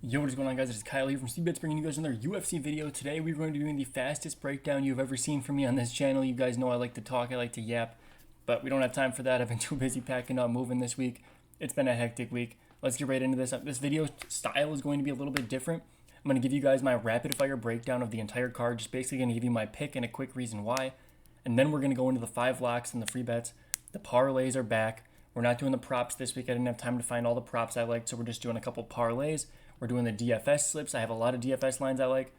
Yo, what is going on, guys? It's Kyle here from Steebits bringing you guys another UFC video. Today we're going to be doing the fastest breakdown you've ever seen from me on this channel. You guys know I like to talk, I like to yap, but we don't have time for that. I've been too busy packing up, moving this week. It's been a hectic week. Let's get right into this. This video style is going to be a little bit different. I'm going to give you guys my rapid fire breakdown of the entire card, just basically going to give you my pick and a quick reason why. And then we're going to go into the 5 locks and the free bets. The parlays are back. We're not doing the props this week. I didn't have time to find all the props I liked, so we're just doing a couple parlays. We're doing the DFS slips. I have a lot of DFS lines I like.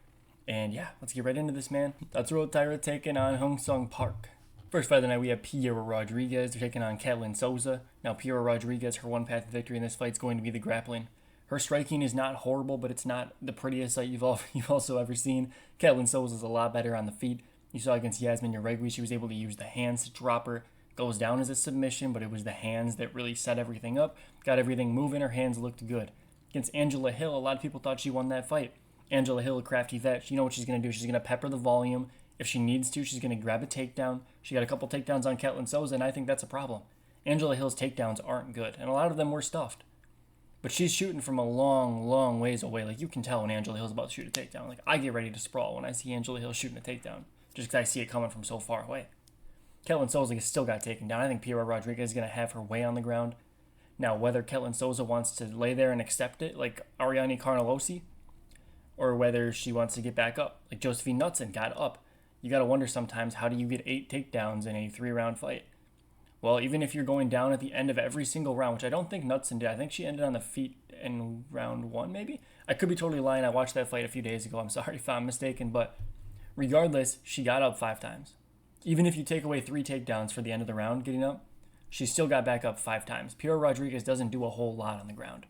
And yeah, let's get right into this, man. Let's roll TAIRA taking on Hong Sung Park. First fight of the night, we have TAIRA Rodriguez. They're taking on Katlyn Souza. Now, TAIRA Rodriguez, her one path to victory in this fight is going to be the grappling. Her striking is not horrible, but it's not the prettiest sight you've also ever seen. Katlyn Souza is a lot better on the feet. You saw against Yasmin Yaregui, she was able to use the hands to drop her. Goes down as a submission, but it was the hands that really set everything up. Got everything moving. Her hands looked good. Against Angela Hill, a lot of people thought she won that fight. Angela Hill, a crafty vet, you know what she's going to do. She's going to pepper the volume. If she needs to, she's going to grab a takedown. She got a couple takedowns on Katlyn Souza, and I think that's a problem. Angela Hill's takedowns aren't good, and a lot of them were stuffed. But she's shooting from a long, long ways away. Like, you can tell when Angela Hill's about to shoot a takedown. Like, I get ready to sprawl when I see Angela Hill shooting a takedown, just because I see it coming from so far away. Katlyn Souza still got taken down. I think TAIRA Rodriguez is going to have her way on the ground. Now, whether Katlyn Souza wants to lay there and accept it, like Ariane Carnelossi, or whether she wants to get back up, like Josephine Knudsen got up. You got to wonder sometimes, how do you get 8 takedowns in a 3-round fight? Well, even if you're going down at the end of every single round, which I don't think Knudsen did. I think she ended on the feet in round 1, maybe? I could be totally lying. I watched that fight a few days ago. I'm sorry if I'm mistaken, but regardless, she got up 5 times. Even if you take away 3 takedowns for the end of the round getting up, she still got back up 5 times. TAIRA Rodriguez doesn't do a whole lot on the ground.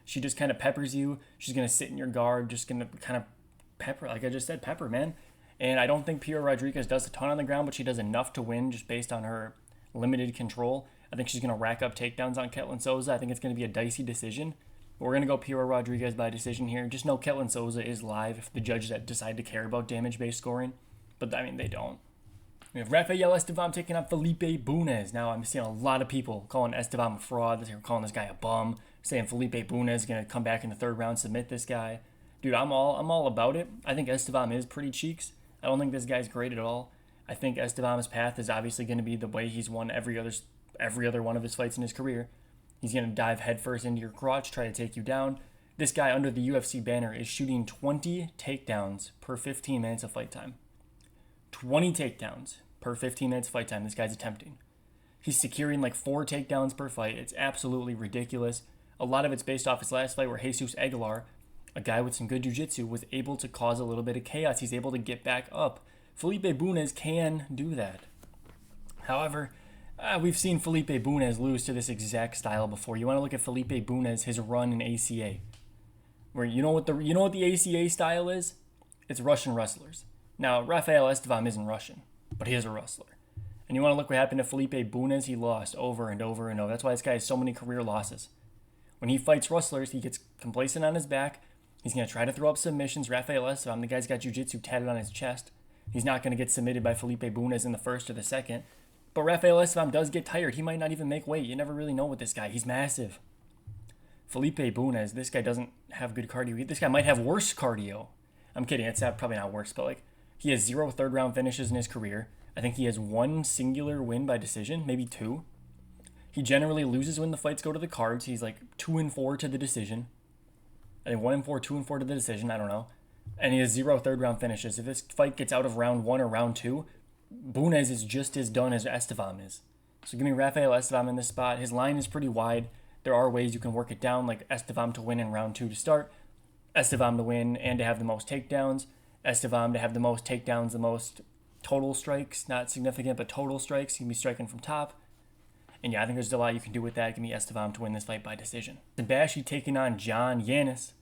She just kind of peppers you. She's going to sit in your guard, just going to kind of pepper, like I just said, pepper, man. And I don't think TAIRA Rodriguez does a ton on the ground, but she does enough to win just based on her limited control. I think she's going to rack up takedowns on Katlyn Souza. I think it's going to be a dicey decision. But we're going to go TAIRA Rodriguez by decision here. Just know Katlyn Souza is live if the judges that decide to care about damage-based scoring. But, I mean, they don't. We have Rafael Estevam taking on Felipe Bunes. Now, I'm seeing a lot of people calling Estevam a fraud. They're calling this guy a bum. Saying Felipe Bunes is going to come back in the 3rd round, submit this guy. Dude, I'm all about it. I think Estevam is pretty cheeks. I don't think this guy's great at all. I think Estevam's path is obviously going to be the way he's won every other one of his fights in his career. He's going to dive headfirst into your crotch, try to take you down. This guy under the UFC banner is shooting 20 takedowns per 15 minutes of fight time. 20 takedowns per 15 minutes of fight time this guy's attempting. He's securing like 4 takedowns per fight. It's absolutely ridiculous. A lot of it's based off his last fight where Jesus Aguilar, a guy with some good jiu-jitsu, was able to cause a little bit of chaos. He's able to get back up. Felipe Bunes can do that. However, we've seen Felipe Bunes lose to this exact style before. You want to look at Felipe Bunes, his run in ACA, where you know what the ACA style is? It's Russian wrestlers. Now, Rafael Estevam isn't Russian, but he is a wrestler. And you want to look what happened to Felipe Bunes? He lost over and over and over. That's why this guy has so many career losses. When he fights wrestlers, he gets complacent on his back. He's going to try to throw up submissions. Rafael Estevam, the guy's got jiu-jitsu tatted on his chest. He's not going to get submitted by Felipe Bunes in the 1st or the 2nd. But Rafael Estevam does get tired. He might not even make weight. You never really know with this guy. He's massive. Felipe Bunes, this guy doesn't have good cardio. This guy might have worse cardio. I'm kidding. It's probably not worse, but like, he has 0 3rd-round finishes in his career. I think he has 1 singular win by decision, maybe 2. He generally loses when the fights go to the cards. He's like 2-4 to the decision. I think 1-4, 2-4 to the decision. I don't know. And he has 0 3rd-round finishes. If this fight gets out of round 1 or round 2, Bunes is just as done as Estevam is. So give me Rafael Estevam in this spot. His line is pretty wide. There are ways you can work it down, like Estevam to win in round 2 to start, Estevam to win and to have the most takedowns, Estevam to have the most takedowns, the most total strikes, not significant, but total strikes. He can be striking from top. And yeah, I think there's a lot you can do with that. Give me Estevam to win this fight by decision. Sebashi taking on John Yanis.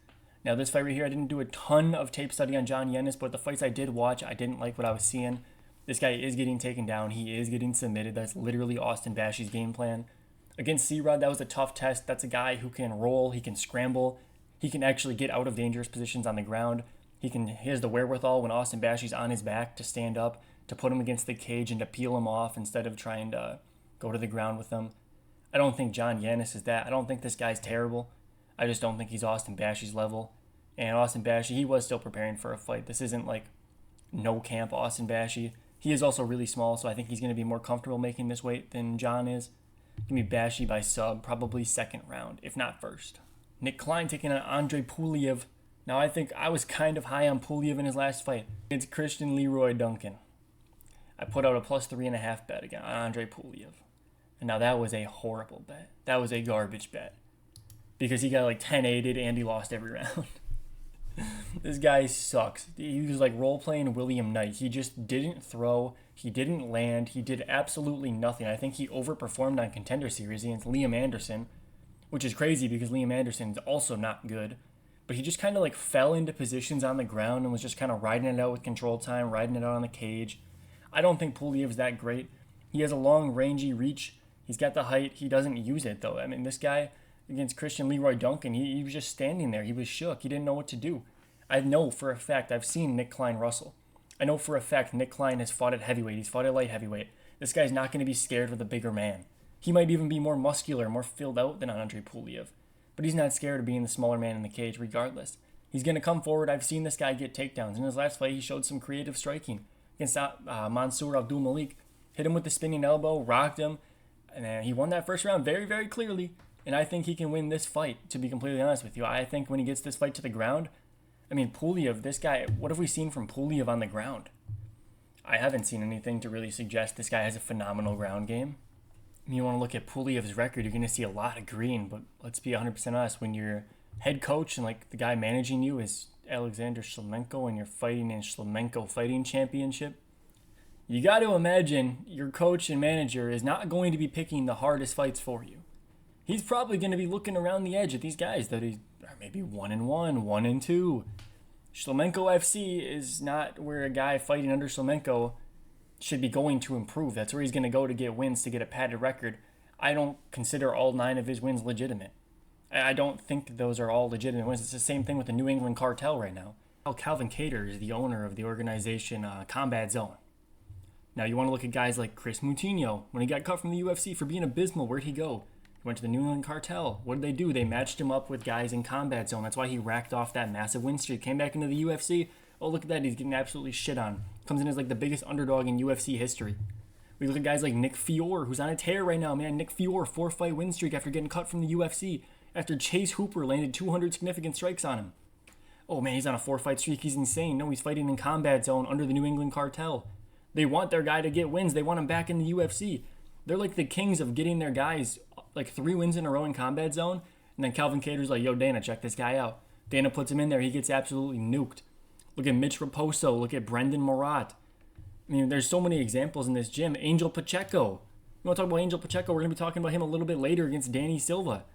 Now, this fight right here, I didn't do a ton of tape study on John Yanis, but the fights I did watch, I didn't like what I was seeing. This guy is getting taken down. He is getting submitted. That's literally Austin Bashi's game plan. Against C-Rod, that was a tough test. That's a guy who can roll. He can scramble. He can actually get out of dangerous positions on the ground. He has the wherewithal when Austin Bashi's on his back to stand up, to put him against the cage and to peel him off instead of trying to go to the ground with him. I don't think John Yanis is that. I don't think this guy's terrible. I just don't think he's Austin Bashy's level. And Austin Bashy, he was still preparing for a fight. This isn't like no camp Austin Bashy. He is also really small, so I think he's going to be more comfortable making this weight than John is. Give me Bashy by sub, probably second round, if not first. Nick Klein taking on Andre Puliev. Now, I think I was kind of high on Puliev in his last fight against Christian Leroy Duncan. I put out a plus 3.5 bet again on Andre Puliev. And now that was a horrible bet. That was a garbage bet. Because he got like 10-8'd and he lost every round. This guy sucks. He was like role-playing William Knight. He just didn't throw. He didn't land. He did absolutely nothing. I think he overperformed on Contender Series against Liam Anderson, which is crazy because Liam Anderson is also not good. But he just kind of like fell into positions on the ground and was just kind of riding it out with control time, riding it out on the cage. I don't think Puliev's that great. He has a long, rangy reach. He's got the height. He doesn't use it, though. I mean, this guy against Christian Leroy Duncan, he was just standing there. He was shook. He didn't know what to do. I know for a fact, I've seen Nick Klein wrestle. I know for a fact Nick Klein has fought at heavyweight. He's fought at light heavyweight. This guy's not going to be scared with a bigger man. He might even be more muscular, more filled out than Andre Puliev. But he's not scared of being the smaller man in the cage regardless. He's going to come forward. I've seen this guy get takedowns. In his last fight, he showed some creative striking against Mansour Abdul Malik. Hit him with the spinning elbow, rocked him, and he won that first round very, very clearly. And I think he can win this fight, to be completely honest with you. I think when he gets this fight to the ground, I mean, Puliev, this guy, what have we seen from Puliev on the ground? I haven't seen anything to really suggest this guy has a phenomenal ground game. I mean, you want to look at Puliev's record, you're going to see a lot of green, but let's be 100% honest. When your head coach and like the guy managing you is Alexander Shlemenko and you're fighting in Shlemenko Fighting Championship, you got to imagine your coach and manager is not going to be picking the hardest fights for you. He's probably going to be looking around the edge at these guys that are maybe 1-1, 1-2. Shlemenko FC is not where a guy fighting under Shlemenko should be going to improve. That's where he's going to go to get wins, to get a padded record. I don't consider all 9 of his wins legitimate. I don't think those are all legitimate wins. It's the same thing with the New England Cartel right now. Calvin Kattar is the owner of the organization Combat Zone. Now, you want to look at guys like Chris Moutinho. When he got cut from the UFC for being abysmal, where'd he go? He went to the New England Cartel. What did they do? They matched him up with guys in Combat Zone. That's why he racked off that massive win streak. Came back into the UFC. Oh, look at that. He's getting absolutely shit on. Comes in as like the biggest underdog in UFC history. We look at guys like Nick Fiore, who's on a tear right now, man. Nick Fiore, 4-fight win streak after getting cut from the UFC. After Chase Hooper landed 200 significant strikes on him. Oh, man, he's on a 4-fight streak. He's insane. No, he's fighting in Combat Zone under the New England Cartel. They want their guy to get wins. They want him back in the UFC. They're like the kings of getting their guys like 3 wins in a row in Combat Zone. And then Calvin Kattar's like, yo, Dana, check this guy out. Dana puts him in there. He gets absolutely nuked. Look at Mitch Raposo. Look at Brendan Marat. I mean, there's so many examples in this gym. Angel Pacheco. You want to talk about Angel Pacheco? We're going to be talking about him a little bit later against Danny Silva.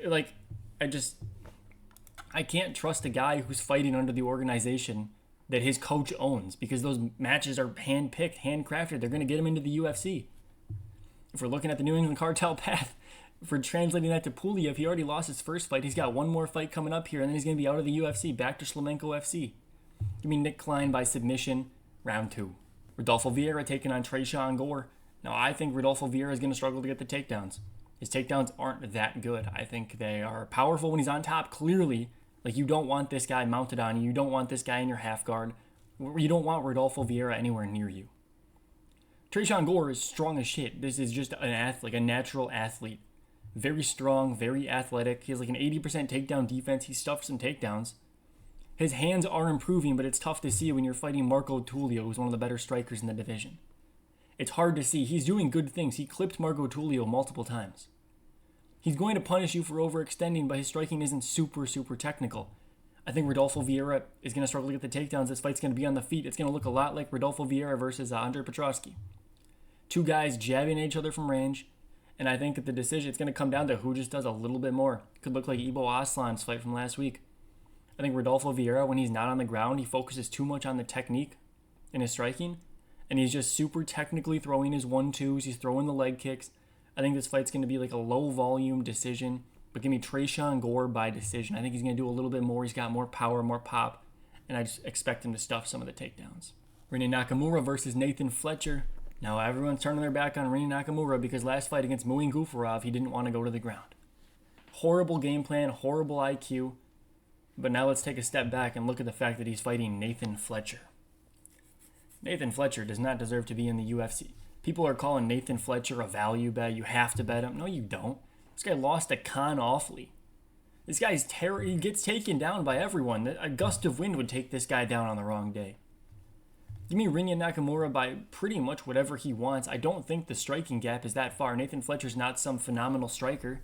Like, I can't trust a guy who's fighting under the organization that his coach owns, because those matches are hand-picked, handcrafted. They're going to get him into the UFC. If we're looking at the New England Cartel path, if we're translating that to Puliev, he already lost his first fight. He's got one more fight coming up here, and then he's going to be out of the UFC, back to Shlemenko FC. Give me Nick Klein by submission, round 2. Rodolfo Vieira taking on Tresean Gore. Now, I think Rodolfo Vieira is going to struggle to get the takedowns. His takedowns aren't that good. I think they are powerful when he's on top, clearly. Like, you don't want this guy mounted on you. You don't want this guy in your half guard. You don't want Rodolfo Vieira anywhere near you. Tresean Gore is strong as shit. This is just an athlete, a natural athlete. Very strong, very athletic. He has like an 80% takedown defense. He stuffed some takedowns. His hands are improving, but it's tough to see when you're fighting Marco Tullio, who's one of the better strikers in the division. It's hard to see. He's doing good things. He clipped Marco Tullio multiple times. He's going to punish you for overextending, but his striking isn't super technical. I think Rodolfo Vieira is going to struggle to get the takedowns. This fight's going to be on the feet. It's going to look a lot like Rodolfo Vieira versus Andre Petroski. 2 guys jabbing at each other from range. And I think at the decision, it's going to come down to who just does a little bit more. Could look like Ibo Aslan's fight from last week. I think Rodolfo Vieira, when he's not on the ground, he focuses too much on the technique in his striking. And he's just super technically throwing his 1-2s. He's throwing the leg kicks. I think this fight's going to be like a low-volume decision. But give me Tresean Gore by decision. I think he's going to do a little bit more. He's got more power, more pop. And I just expect him to stuff some of the takedowns. Rinne Nakamura versus Nathan Fletcher. Now everyone's turning their back on Rinne Nakamura because last fight against Muin Gufarov, he didn't want to go to the ground. Horrible game plan, horrible IQ. But now let's take a step back and look at the fact that he's fighting Nathan Fletcher. Nathan Fletcher does not deserve to be in the UFC. People are calling Nathan Fletcher a value bet. You have to bet him. No, you don't. This guy lost to Con Offley. This guy's he gets taken down by everyone. A gust of wind would take this guy down on the wrong day. Give me Rinya Nakamura by pretty much whatever he wants. I don't think the striking gap is that far. Nathan Fletcher's not some phenomenal striker.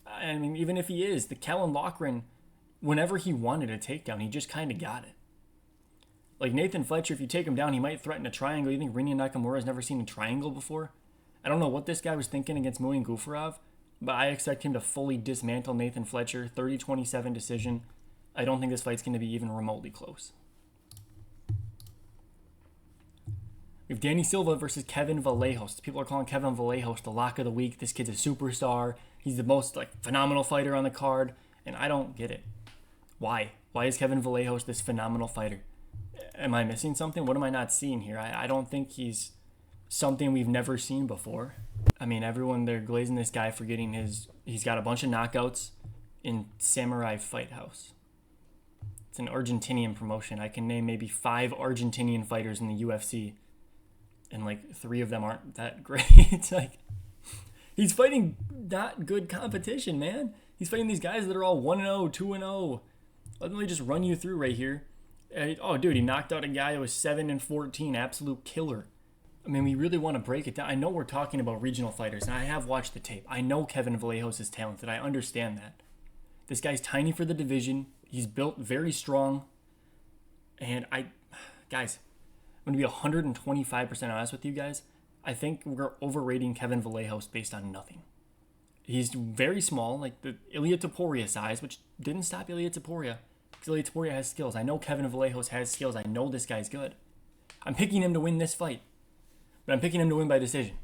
I mean, even if he is, the Kellen Loughran, whenever he wanted a takedown, he just kind of got it. Like Nathan Fletcher, if you take him down, he might threaten a triangle. You think Rinya Nakamura's never seen a triangle before? I don't know what this guy was thinking against Muin Gufarov, but I expect him to fully dismantle Nathan Fletcher. 30-27 decision. I don't think this fight's going to be even remotely close. We have Danny Silva versus Kevin Vallejos. People are calling Kevin Vallejos the lock of the week. This kid's a superstar. He's the most phenomenal fighter on the card, and I don't get it. Why? Why is Kevin Vallejos this phenomenal fighter? Am I missing something? What am I not seeing here? I don't think he's something we've never seen before. I mean, everyone, they're glazing this guy for getting he's got a bunch of knockouts in Samurai Fight House. It's an Argentinian promotion. I can name maybe 5 Argentinian fighters in the UFC, and 3 of them aren't that great. It's he's fighting not good competition, man. He's fighting these guys that are all 1-0, 2-0. Let me just run you through right here. Oh, dude, he knocked out a guy who was 7-14, absolute killer. I mean, we really want to break it down. I know we're talking about regional fighters, and I have watched the tape. I know Kevin Vallejos is talented. I understand that. This guy's tiny for the division. He's built very strong. And guys, I'm going to be 125% honest with you guys. I think we're overrating Kevin Vallejos based on nothing. He's very small, like the Ilia Topuria size, which didn't stop Ilia Topuria. Because Ilia Topuria has skills. I know Kevin Vallejos has skills. I know this guy's good. I'm picking him to win this fight. But I'm picking him to win by decision.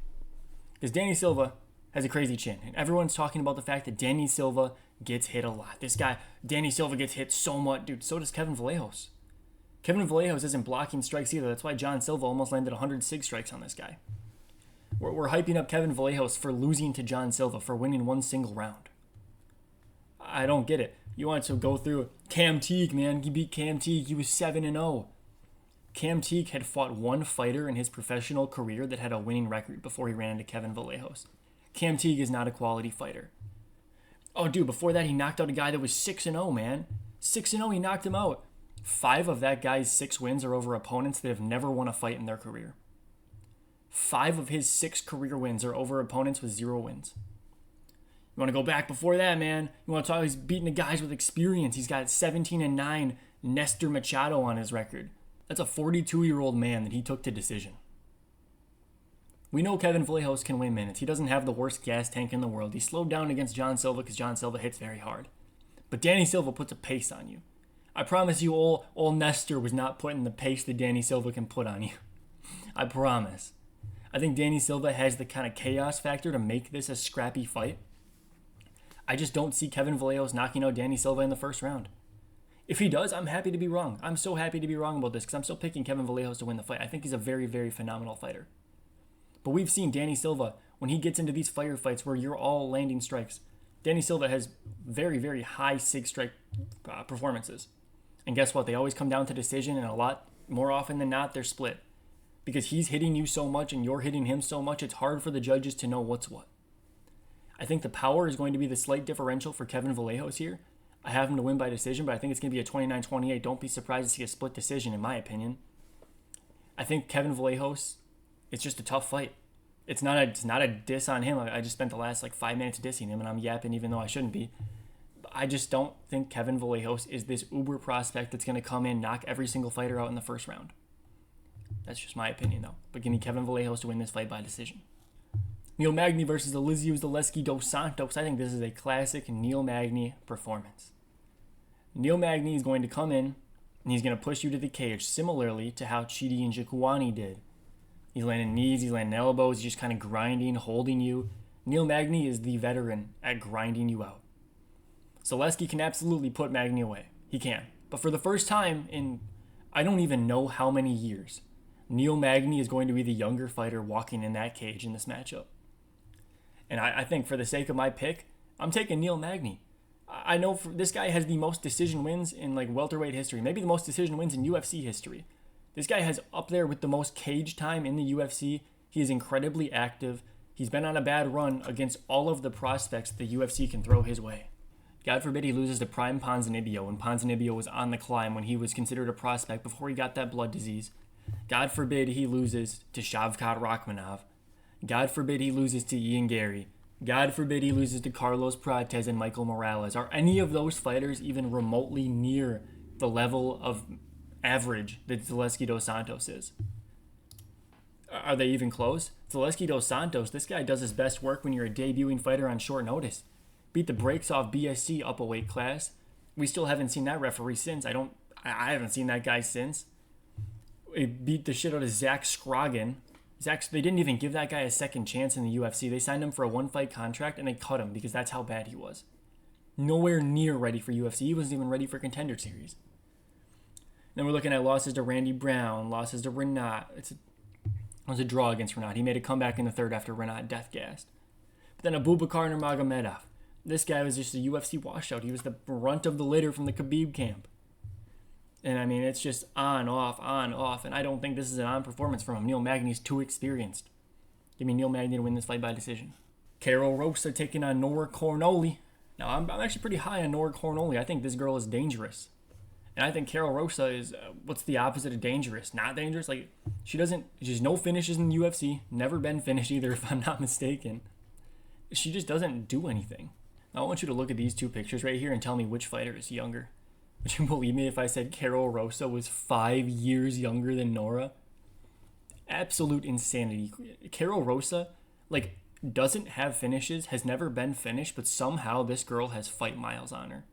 Because Danny Silva has a crazy chin. And everyone's talking about the fact that Danny Silva gets hit a lot. This guy, Danny Silva, gets hit so much. Dude, so does Kevin Vallejos. Kevin Vallejos isn't blocking strikes either. That's why John Silva almost landed 106 strikes on this guy. We're hyping up Kevin Vallejos for losing to John Silva, for winning one single round. I don't get it. You want to go through Cam Teague, man. He beat Cam Teague. He was 7-0. Cam Teague had fought one fighter in his professional career that had a winning record before he ran into Kevin Vallejos. Cam Teague is not a quality fighter. Oh, dude, before that, he knocked out a guy that was 6-0, man. 6-0, he knocked him out. 5 of that guy's 6 wins are over opponents that have never won a fight in their career. 5 of his 6 career wins are over opponents with 0 wins. You want to go back before that, man? You want to talk, he's beating the guys with experience. He's got 17-9 Nestor Machado on his record. That's a 42-year-old man that he took to decision. We know Kevin Vallejos can win minutes. He doesn't have the worst gas tank in the world. He slowed down against John Silva because John Silva hits very hard. But Danny Silva puts a pace on you. I promise you, old Nestor was not putting the pace that Danny Silva can put on you. I promise. I think Danny Silva has the kind of chaos factor to make this a scrappy fight. I just don't see Kevin Vallejos knocking out Danny Silva in the first round. If he does, I'm happy to be wrong. I'm so happy to be wrong about this because I'm still picking Kevin Vallejos to win the fight. I think he's a very, very phenomenal fighter. But we've seen Danny Silva, when he gets into these firefights where you're all landing strikes, Danny Silva has very, very high SIG strike performances. And guess what? They always come down to decision, and a lot more often than not, they're split. Because he's hitting you so much and you're hitting him so much, it's hard for the judges to know what's what. I think the power is going to be the slight differential for Kevin Vallejos here. I have him to win by decision, but I think it's going to be a 29-28. Don't be surprised to see a split decision, in my opinion. I think Kevin Vallejos, it's just a tough fight. It's not a diss on him. I just spent the last 5 minutes dissing him, and I'm yapping even though I shouldn't be. I just don't think Kevin Vallejos is this uber prospect that's going to come in, knock every single fighter out in the first round. That's just my opinion, though. But give me Kevin Vallejos to win this fight by decision. Neil Magny versus Elizeu Zaleski dos Santos. I think this is a classic Neil Magny performance. Neil Magny is going to come in, and he's going to push you to the cage, similarly to how Chidi Njokuani did. He's landing knees, he's landing elbows, he's just kind of grinding, holding you. Neil Magny is the veteran at grinding you out. Zaleski can absolutely put Magny away. He can. But for the first time in I don't even know how many years, Neil Magny is going to be the younger fighter walking in that cage in this matchup. And I think for the sake of my pick, I'm taking Neil Magny. I know this guy has the most decision wins in like welterweight history, maybe the most decision wins in UFC history. This guy has up there with the most cage time in the UFC. He is incredibly active. He's been on a bad run against all of the prospects the UFC can throw his way. God forbid he loses to Prime Ponzinibbio when Ponzinibbio was on the climb, when he was considered a prospect before he got that blood disease. God forbid he loses to Shavkat Rakhmonov. God forbid he loses to Ian Gary. God forbid he loses to Carlos Prates and Michael Morales. Are any of those fighters even remotely near the level of average that Zaleski dos Santos is? Are they even close? Zaleski dos Santos, this guy does his best work when you're a debuting fighter on short notice. Beat the brakes off BSC up a weight class. We still haven't seen that referee since. I haven't seen that guy since. It beat the shit out of Zach Scroggin. They didn't even give that guy a second chance in the UFC. They signed him for a one-fight contract, and they cut him because that's how bad he was. Nowhere near ready for UFC. He wasn't even ready for Contender Series. Then we're looking at losses to Randy Brown, losses to Renat. It was a draw against Renat. He made a comeback in the third after Renat death-gassed. But then Abubakar Nurmagomedov. This guy was just a UFC washout. He was the runt of the litter from the Khabib camp. And I mean, it's just on, off. And I don't think this is an on performance from him. Neil Magny's too experienced. Give me Neil Magny to win this fight by decision. Carol Rosa taking on Nora Cornoli. Now, I'm actually pretty high on Nora Cornoli. I think this girl is dangerous. And I think Carol Rosa is, what's the opposite of dangerous? Not dangerous? Like, she's no finishes in the UFC. Never been finished either, if I'm not mistaken. She just doesn't do anything. Now, I want you to look at these two pictures right here and tell me which fighter is younger. Would you believe me if I said Carol Rosa was 5 years younger than Nora? Absolute insanity. Carol Rosa, doesn't have finishes, has never been finished, but somehow this girl has fight miles on her.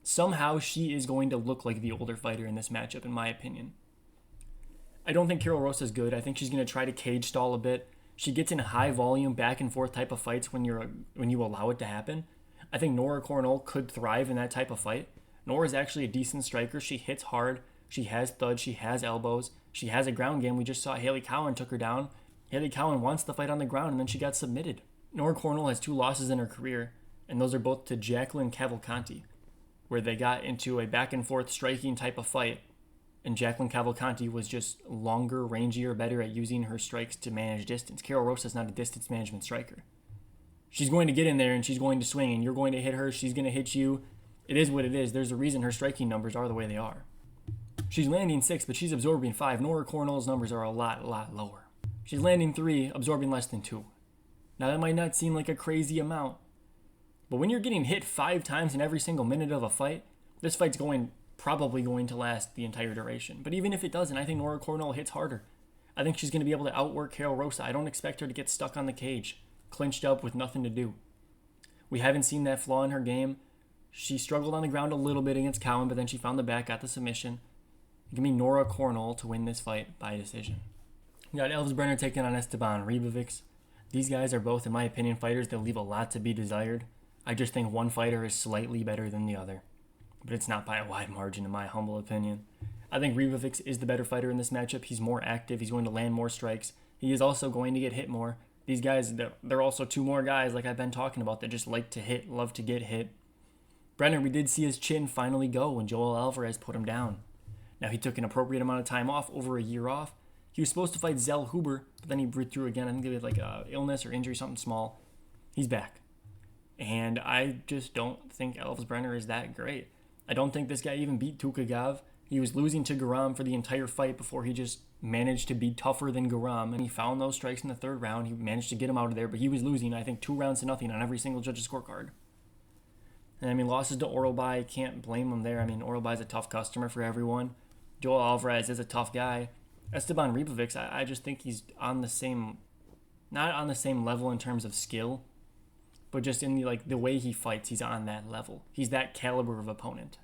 Somehow she is going to look like the older fighter in this matchup, in my opinion. I don't think Carol Rosa is good. I think she's going to try to cage stall a bit. She gets in high volume, back and forth type of fights when you allow it to happen. I think Nora Cornol could thrive in that type of fight. Nora's actually a decent striker. She hits hard. She has thuds. She has elbows. She has a ground game. We just saw Haley Cowan took her down. Haley Cowan wants the fight on the ground, and then she got submitted. Nora Cornol has 2 losses in her career, and those are both to Jacqueline Cavalcanti, where they got into a back-and-forth striking type of fight, and Jacqueline Cavalcanti was just longer, rangier, better at using her strikes to manage distance. Carol Rosa's not a distance management striker. She's going to get in there, and she's going to swing, and you're going to hit her. She's going to hit you. It is what it is. There's a reason her striking numbers are the way they are. She's landing 6, but she's absorbing 5. Nora Cornol's numbers are a lot lower. She's landing 3, absorbing less than 2. Now, that might not seem like a crazy amount, but when you're getting hit 5 times in every single minute of a fight, this fight's probably going to last the entire duration. But even if it doesn't, I think Nora Cornol hits harder. I think she's going to be able to outwork Carol Rosa. I don't expect her to get stuck on the cage, clinched up with nothing to do. We haven't seen that flaw in her game. She struggled on the ground a little bit against Cowan, but then she found the back, got the submission. Give me Nora Cornol to win this fight by decision. We got Elvis Brenner taking on Esteban Ribovics. These guys are both, in my opinion, fighters that leave a lot to be desired. I just think one fighter is slightly better than the other, but it's not by a wide margin, in my humble opinion. I think Ribovics is the better fighter in this matchup. He's more active. He's going to land more strikes. He is also going to get hit more. These guys, they're also 2 more guys, like I've been talking about, that just like to hit, love to get hit. Brenner, we did see his chin finally go when Joel Alvarez put him down. Now, he took an appropriate amount of time off, over a year off. He was supposed to fight Zell Huber, but then he withdrew again. I think he had illness or injury, something small. He's back. And I just don't think Elvis Brenner is that great. I don't think this guy even beat Tukagav. He was losing to Garam for the entire fight before he just managed to be tougher than Garam. And he found those strikes in the 3rd round. He managed to get him out of there, but he was losing, I think, 2 rounds to nothing on every single judge's scorecard. And I mean, losses to Oralbai, can't blame him there. I mean, Oralbai's a tough customer for everyone. Joel Alvarez is a tough guy. Esteban Ribovics, I just think he's on the same, not on the same level in terms of skill, but just in the way he fights, he's on that level. He's that caliber of opponent.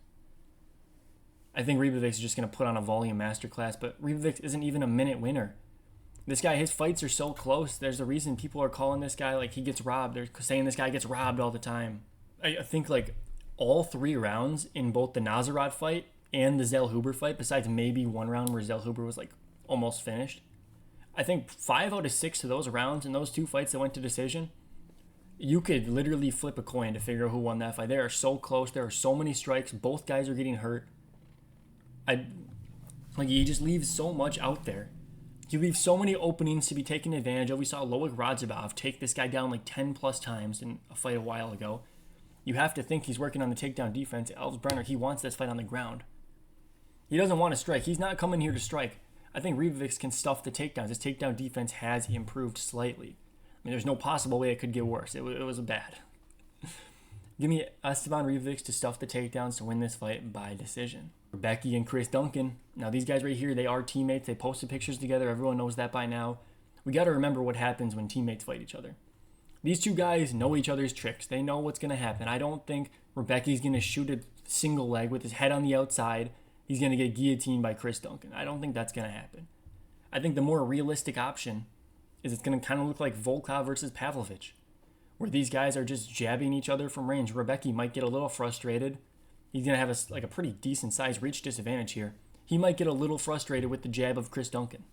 I think Ribovics is just going to put on a volume masterclass, but Ribovics isn't even a minute winner. This guy, his fights are so close. There's a reason people are calling this guy he gets robbed. They're saying this guy gets robbed all the time. I think all 3 rounds in both the Nazarat fight and the Zell Huber fight, besides maybe 1 round where Zell Huber was almost finished, I think 5 out of 6 of those rounds in those 2 fights that went to decision, You could literally flip a coin to figure out who won that fight. They are so close. There are so many strikes. Both guys are getting hurt. He just leaves so much out there. He leaves so many openings to be taken advantage of. We saw Loic Radzhabov take this guy down like 10 plus times in a fight a while ago. You have to think he's working on the takedown defense. Elves Brenner, he wants this fight on the ground. He doesn't want to strike. He's not coming here to strike. I think Ribovics can stuff the takedowns. His takedown defense has improved slightly. I mean, there's no possible way it could get worse. It was bad. Give me Esteban Ribovics to stuff the takedowns to win this fight by decision. Becky and Chris Duncan. Now, these guys right here, they are teammates. They posted pictures together. Everyone knows that by now. We got to remember what happens when teammates fight each other. These two guys know each other's tricks. They know what's going to happen. I don't think Rebecca's going to shoot a single leg with his head on the outside. He's going to get guillotined by Chris Duncan. I don't think that's going to happen. I think the more realistic option is it's going to kind of look like Volkov versus Pavlovich, where these guys are just jabbing each other from range. Rebecca might get a little frustrated. He's going to have a pretty decent size reach disadvantage here. He might get a little frustrated with the jab of Chris Duncan.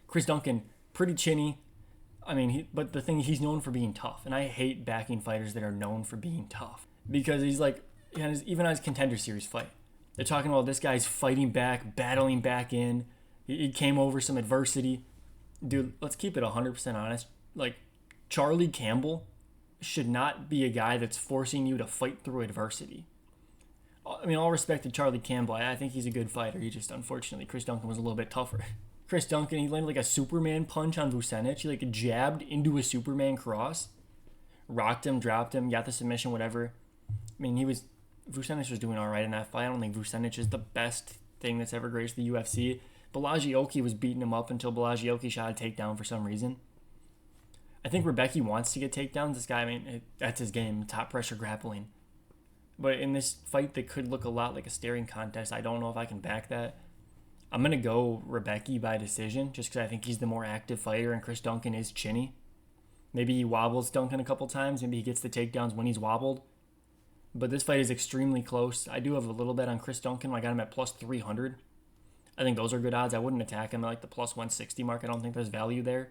Chris Duncan, pretty chinny. I mean, but the thing, he's known for being tough. And I hate backing fighters that are known for being tough. Because he's like, even on his Contender Series fight, they're talking about this guy's fighting back, battling back in. He came over some adversity. Dude, let's keep it 100% honest. Like, Charlie Campbell should not be a guy that's forcing you to fight through adversity. I mean, all respect to Charlie Campbell. I think he's a good fighter. He just, unfortunately, Chris Duncan was a little bit tougher. Chris Duncan, he landed like a Superman punch on Vucenic. He like jabbed into a Superman cross, rocked him, dropped him, got the submission, whatever. I mean, Vucenic was doing all right in that fight. I don't think Vucenic is the best thing that's ever graced the UFC. Balaji was beating him up until Balaji shot a takedown for some reason. I think Rebecca wants to get takedowns. This guy, I mean, that's his game, top pressure grappling. But in this fight that could look a lot like a staring contest, I don't know if I can back that. I'm going to go Rebecca by decision just because I think he's the more active fighter and Chris Duncan is chinny. Maybe he wobbles Duncan a couple times. Maybe he gets the takedowns when he's wobbled. But this fight is extremely close. I do have a little bet on Chris Duncan. I got him at plus 300. I think those are good odds. I wouldn't attack him at like the plus 160 mark. I don't think there's value there.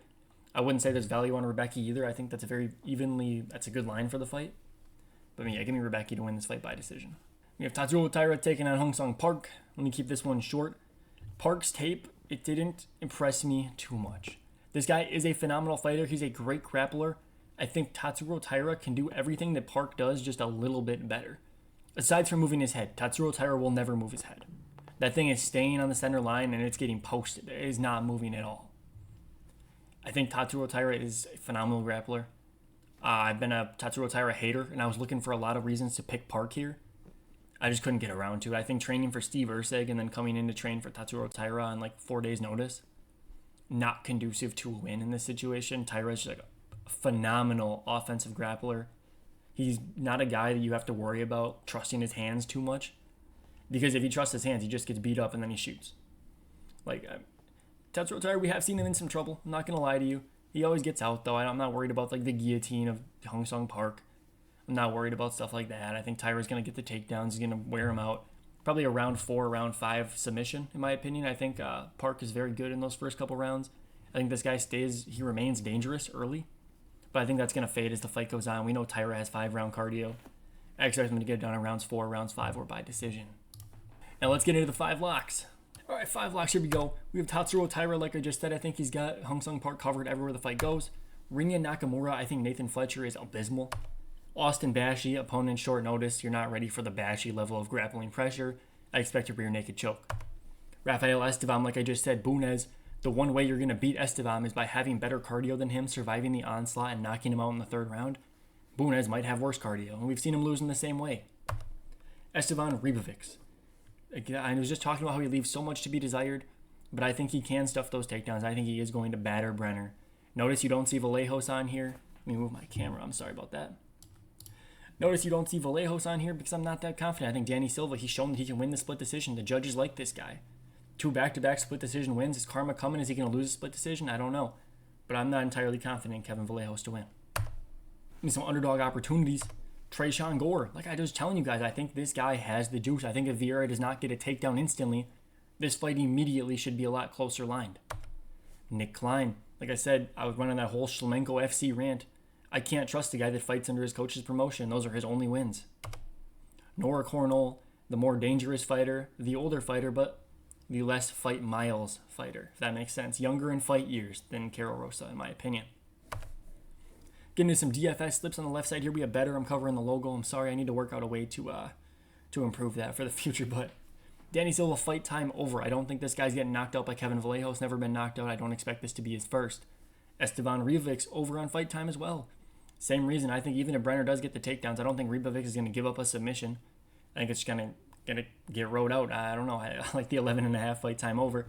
I wouldn't say there's value on Rebecca either. I think that's that's a good line for the fight. But yeah, give me Rebecca to win this fight by decision. We have Tatsuro Taira taking on Hong Sung Park. Let me keep this one short. Park's tape, it didn't impress me too much. This guy is a phenomenal fighter. He's a great grappler. I think Tatsuro Taira can do everything that Park does, just a little bit better. Aside from moving his head, Tatsuro Taira will never move his head. That thing is staying on the center line and it's getting posted. It is not moving at all. I think Tatsuro Taira is a phenomenal grappler. I've been a Tatsuro Taira hater, and I was looking for a lot of reasons to pick Park here. I just couldn't get around to it. I think training for Steve Erceg and then coming in to train for Tatsuro Taira on like 4 days' notice, not conducive to a win in this situation. Taira's like a phenomenal offensive grappler. He's not a guy that you have to worry about trusting his hands too much, because if he trusts his hands, he just gets beat up and then he shoots. Like, Tatsuro Taira, we have seen him in some trouble. I'm not going to lie to you. He always gets out, though. I'm not worried about like the guillotine of Hong Sung Park. I'm not worried about stuff like that. I think Taira's going to get the takedowns. He's going to wear him out. Probably a round 4, round 5 submission, in my opinion. I think Park is very good in those first couple rounds. I think this guy he remains dangerous early. But I think that's going to fade as the fight goes on. We know Taira has 5-round cardio. I expect him to get it done in rounds 4, rounds 5, or by decision. Now let's get into the 5 locks. All right, 5 locks, here we go. We have Tatsuro Taira, like I just said. I think he's got Hong Sung Park covered everywhere the fight goes. Rinya Nakamura, I think Nathan Fletcher is abysmal. Austin Bashi, opponent short notice. You're not ready for the Bashi level of grappling pressure. I expect a rear naked choke. Rafael Estevam, like I just said, Bunez. The one way you're going to beat Estevam is by having better cardio than him, surviving the onslaught, and knocking him out in the 3rd round. Bunez might have worse cardio, and we've seen him lose in the same way. Esteban Ribovics. Again, I was just talking about how he leaves so much to be desired, but I think he can stuff those takedowns. I think he is going to batter Brenner. Notice you don't see Vallejos on here. Let me move my camera. I'm sorry about that. Notice you don't see Vallejos on here because I'm not that confident. I think Danny Silva, he's shown that he can win the split decision. The judges like this guy. 2 back-to-back split decision wins. Is karma coming? Is he going to lose a split decision? I don't know. But I'm not entirely confident in Kevin Vallejos to win. Give me some underdog opportunities. Tresean Gore. Like I was telling you guys, I think this guy has the juice. I think if Vieira does not get a takedown instantly, this fight immediately should be a lot closer lined. Nick Klein. Like I said, I was running that whole Shlemenko FC rant. I can't trust the guy that fights under his coach's promotion. Those are his only wins. Nora Cornell, the more dangerous fighter, the older fighter, but the less fight miles fighter, if that makes sense. Younger in fight years than Karol Rosa, in my opinion. Getting into some DFS slips on the left side here. We have better. I'm covering the logo. I'm sorry. I need to work out a way to improve that for the future. But Danny Silva fight time over. I don't think this guy's getting knocked out by Kevin Vallejo's. Never been knocked out. I don't expect this to be his first. Esteban Ribavic's over on fight time as well. Same reason. I think even if Brenner does get the takedowns, I don't think Ribovic is going to give up a submission. I think it's going to get rode out. I don't know. I like the 11.5 fight time over.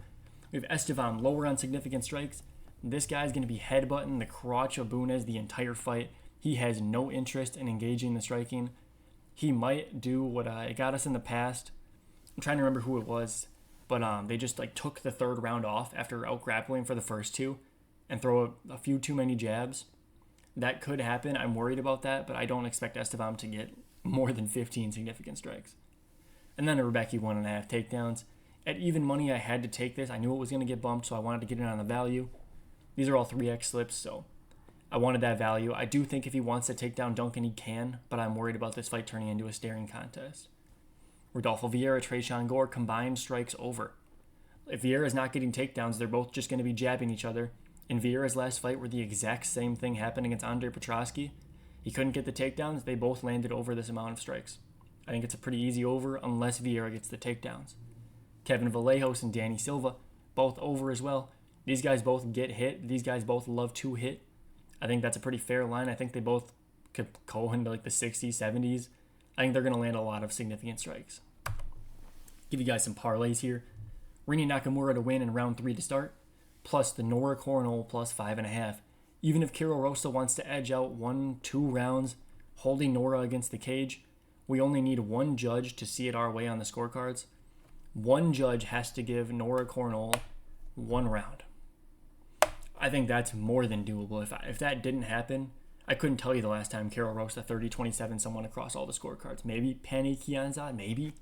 We have Esteban lower on significant strikes. This guy's going to be headbutting the crotch of Bunez the entire fight. He has no interest in engaging the striking. He might do what it got us in the past. I'm trying to remember who it was, but they just like took the third round off after out grappling for the first two and throw a few too many jabs. That could happen. I'm worried about that, but I don't expect Esteban to get more than 15 significant strikes. And then a Rebecca 1.5 takedowns. At even money, I had to take this. I knew it was going to get bumped, so I wanted to get it on the value. These are all 3x slips, so I wanted that value. I do think if he wants to take down Duncan, he can, but I'm worried about this fight turning into a staring contest. Rodolfo Vieira, Tresean Gore, combined strikes over. If Vieira's not getting takedowns, they're both just going to be jabbing each other. In Vieira's last fight, where the exact same thing happened against Andre Petroski, he couldn't get the takedowns. They both landed over this amount of strikes. I think it's a pretty easy over unless Vieira gets the takedowns. Kevin Vallejos and Danny Silva, both over as well. These guys both get hit. These guys both love to hit. I think that's a pretty fair line. I think they both could go into like the 60s, 70s. I think they're going to land a lot of significant strikes. Give you guys some parlays here. Rini Nakamura to win in round 3 to start, plus the Nora Cornell plus 5.5. Even if Karol Rosa wants to edge out 1-2 rounds, holding Nora against the cage, we only need one judge to see it our way on the scorecards. One judge has to give Nora Cornell 1 round. I think that's more than doable. If that didn't happen, I couldn't tell you the last time Karol Rosa 30-27 someone across all the scorecards. Maybe Pannie Kianzad, maybe.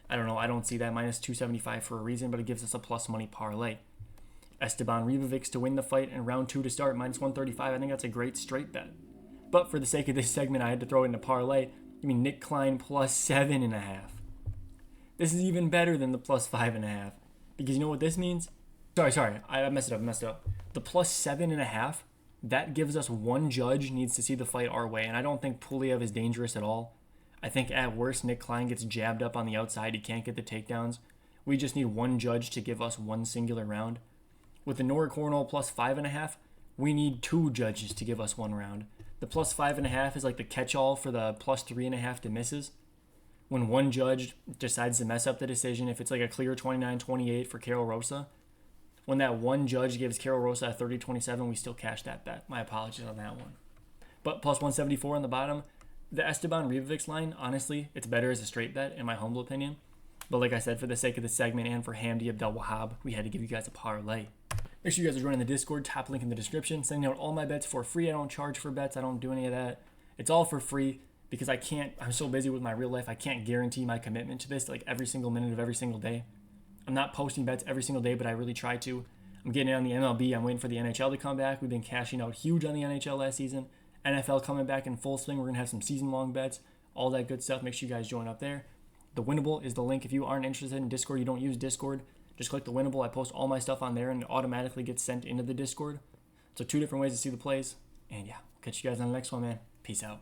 I don't know. I don't see that. Minus 275 for a reason, but it gives us a plus money parlay. Esteban Ribovic to win the fight in round 2 to start, minus 135. I think that's a great straight bet. But for the sake of this segment, I had to throw it into parlay. I mean, Nick Klein plus 7.5. This is even better than the plus 5.5. Because you know what this means? Sorry. I messed it up. The plus 7.5, that gives us one judge needs to see the fight our way. And I don't think Puliev is dangerous at all. I think at worst, Nick Klein gets jabbed up on the outside. He can't get the takedowns. We just need one judge to give us one singular round. With the Nora Cornell plus 5.5, we need 2 judges to give us 1 round. The plus 5.5 is like the catch-all for the plus 3.5 to misses. When one judge decides to mess up the decision, if it's like a clear 29-28 for Karol Rosa, when that one judge gives Karol Rosa a 30-27, we still cash that bet. My apologies on that one. But plus 174 on the bottom. The Esteban Ribovic line, honestly, it's better as a straight bet, in my humble opinion. But like I said, for the sake of the segment and for Hamdi Abdel Wahab, we had to give you guys a parlay. Make sure you guys are joining the Discord, top link in the description. Sending out all my bets for free. I don't charge for bets. I don't do any of that. It's all for free because I'm so busy with my real life, I can't guarantee my commitment to this like every single minute of every single day. I'm not posting bets every single day, but I really try to. I'm getting in on the MLB. I'm waiting for the NHL to come back. We've been cashing out huge on the NHL last season. NFL coming back in full swing. We're going to have some season-long bets, all that good stuff. Make sure you guys join up there. The Winnable is the link. If you aren't interested in Discord, you don't use Discord, just click the Winnable. I post all my stuff on there, and it automatically gets sent into the Discord. So 2 different ways to see the plays. And yeah, catch you guys on the next one, man. Peace out.